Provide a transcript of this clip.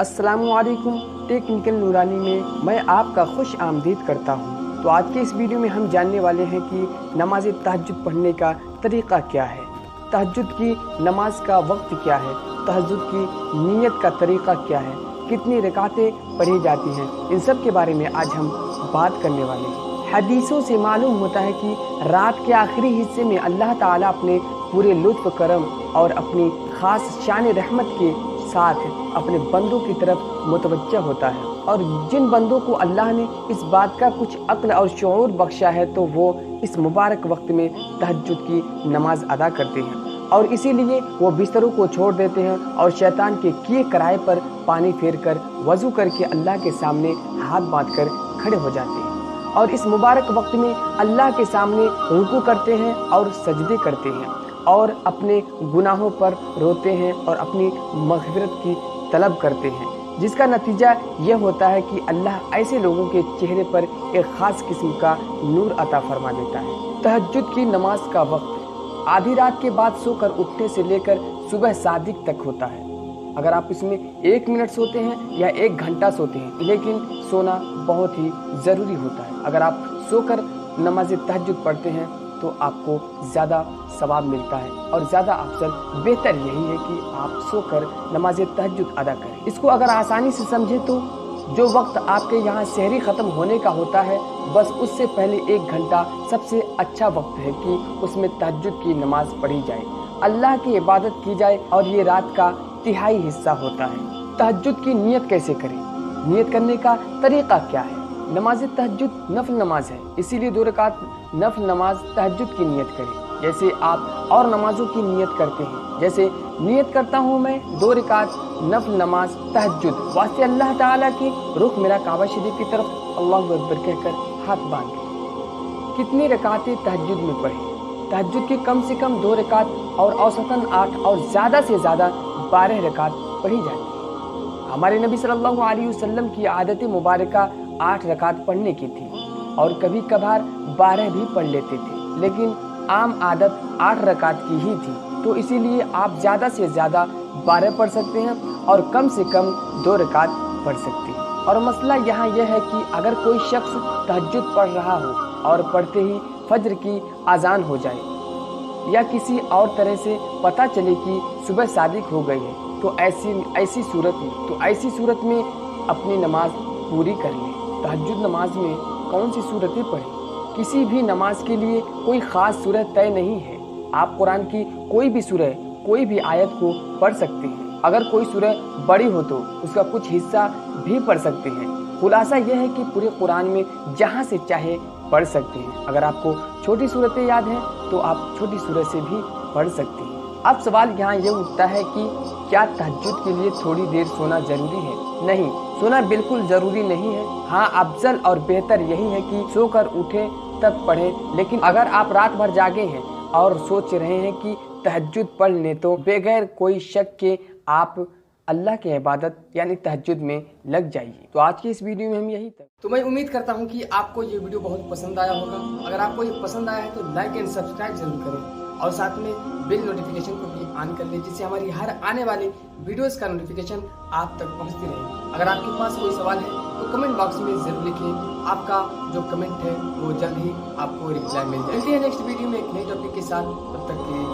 अस्सलामुअलैकुम। टेक्निकल नूरानी में मैं आपका खुश आमदीद करता हूँ। तो आज के इस वीडियो में हम जानने वाले हैं कि नमाज तहज्जुद पढ़ने का तरीक़ा क्या है, तहज्जुद की नमाज का वक्त क्या है, तहज्जुद की नीयत का तरीक़ा क्या है, कितनी रकातें पढ़ी जाती हैं, इन सब के बारे में आज हम बात करने वाले हैं। हदीसों से मालूम होता है कि रात के आखिरी हिस्से में अल्लाह ताला अपने पूरे लुत्फ़ करम और अपनी ख़ास शान रहमत के साथ अपने बंदों की तरफ मुतवज्जह होता है, और जिन बंदों को अल्लाह ने इस बात का कुछ अक्ल और शऊर बख्शा है तो वो इस मुबारक वक्त में तहज्जुद की नमाज अदा करते हैं, और इसीलिए वो बिस्तरों को छोड़ देते हैं और शैतान के किए कराए पर पानी फेर कर वज़ू करके अल्लाह के सामने हाथ बांध कर खड़े हो जाते हैं, और इस मुबारक वक्त में अल्लाह के सामने रुकू करते हैं और सजदे करते हैं और अपने गुनाहों पर रोते हैं और अपनी मग़फ़िरत की तलब करते हैं, जिसका नतीजा ये होता है कि अल्लाह ऐसे लोगों के चेहरे पर एक ख़ास किस्म का नूर अता फरमा देता है। तहज्जुद की नमाज का वक्त आधी रात के बाद सोकर उठने से लेकर सुबह सादिक तक होता है। अगर आप इसमें 1 मिनट सोते हैं या 1 घंटा सोते हैं, लेकिन सोना बहुत ही ज़रूरी होता है। अगर आप सोकर नमाज तहज्जुद पढ़ते हैं तो आपको ज़्यादा सवाब मिलता है, और ज़्यादा अफजल बेहतर यही है कि आप सोकर नमाज तहज्जुद अदा करें। इसको अगर आसानी से समझें तो जो वक्त आपके यहाँ सहरी ख़त्म होने का होता है, बस उससे पहले 1 घंटा सबसे अच्छा वक्त है कि उसमें तहज्जुद की नमाज पढ़ी जाए, अल्लाह की इबादत की जाए, और ये रात का तिहाई हिस्सा होता है। तहज्जुद की नीयत कैसे करें, नीयत करने का तरीक़ा क्या है? नमाज तहज्जुद नफल नमाज है, इसीलिए 2 रकात नफल नमाज तहज्जुद की नीयत करें, जैसे आप और नमाजों की नीयत करते हैं। जैसे नीयत करता हूँ मैं 2 रकात नफल नमाज तहज्जुद वास्ते अल्लाह ताला की, रुख मेरा काबा शरीफ की तरफ, अल्लाहु अकबर कहकर हाथ बांध के। कितनी रकातें तहज्जुद में पढ़ें? तहज्जुद की कम से कम 2 रकात और औसतन 8 और ज़्यादा से ज़्यादा 12 रकात पढ़ी जाती है। हमारे नबी सल्लल्लाहु अलैहि वसल्लम की आदत मुबारका 8 रकात पढ़ने की थी, और कभी कभार 12 भी पढ़ लेते थे, लेकिन आम आदत 8 रकात की ही थी। तो इसीलिए आप ज़्यादा से ज़्यादा 12 पढ़ सकते हैं और कम से कम 2 रकात पढ़ सकते हैं। और मसला यहाँ यह है कि अगर कोई शख्स तहज्जुद पढ़ रहा हो और पढ़ते ही फज्र की आज़ान हो जाए, या किसी और तरह से पता चले कि सुबह सादिक हो गई है, तो ऐसी सूरत में अपनी नमाज पूरी कर लें। तहज्जुद नमाज में कौन सी सूरतें पढ़ें? किसी भी नमाज के लिए कोई ख़ास सूरत तय नहीं है। आप कुरान की कोई भी सूरह, कोई भी आयत को पढ़ सकते हैं। अगर कोई सूरह बड़ी हो तो उसका कुछ हिस्सा भी पढ़ सकते हैं। खुलासा यह है कि पूरे कुरान में जहाँ से चाहे पढ़ सकते हैं। अगर आपको छोटी सूरतें याद हैं तो आप छोटी सूरत से भी पढ़ सकते हैं। अब सवाल यहाँ ये उठता है कि क्या तहज्जुद के लिए थोड़ी देर सोना ज़रूरी है? नहीं, सोना बिल्कुल ज़रूरी नहीं है। हाँ, अफजल और बेहतर यही है कि सोकर उठें तब पढ़ें, लेकिन अगर आप रात भर जागे हैं और सोच रहे हैं कि तहज्जुद पढ़ लें, तो बगैर कोई शक के आप अल्लाह की इबादत यानी तहज्जुद में लग जाइए। तो आज की इस वीडियो में हम यही तक। तो मैं उम्मीद करता हूँ कि आपको ये वीडियो बहुत पसंद आया होगा। अगर आपको ये पसंद आया है तो लाइक एंड सब्सक्राइब जरूर करें, और साथ में बेल नोटिफिकेशन को भी ऑन कर लें, जिससे हमारी हर आने वाली वीडियोस का नोटिफिकेशन आप तक पहुंचती रहे। अगर आपके पास कोई सवाल है तो कमेंट बॉक्स में ज़रूर लिखें। आपका जो कमेंट है वो जल्द ही आपको रिप्लाई मिल जाए। मिलते हैं नेक्स्ट वीडियो में एक नई टॉपिक के साथ। तब तक के लिए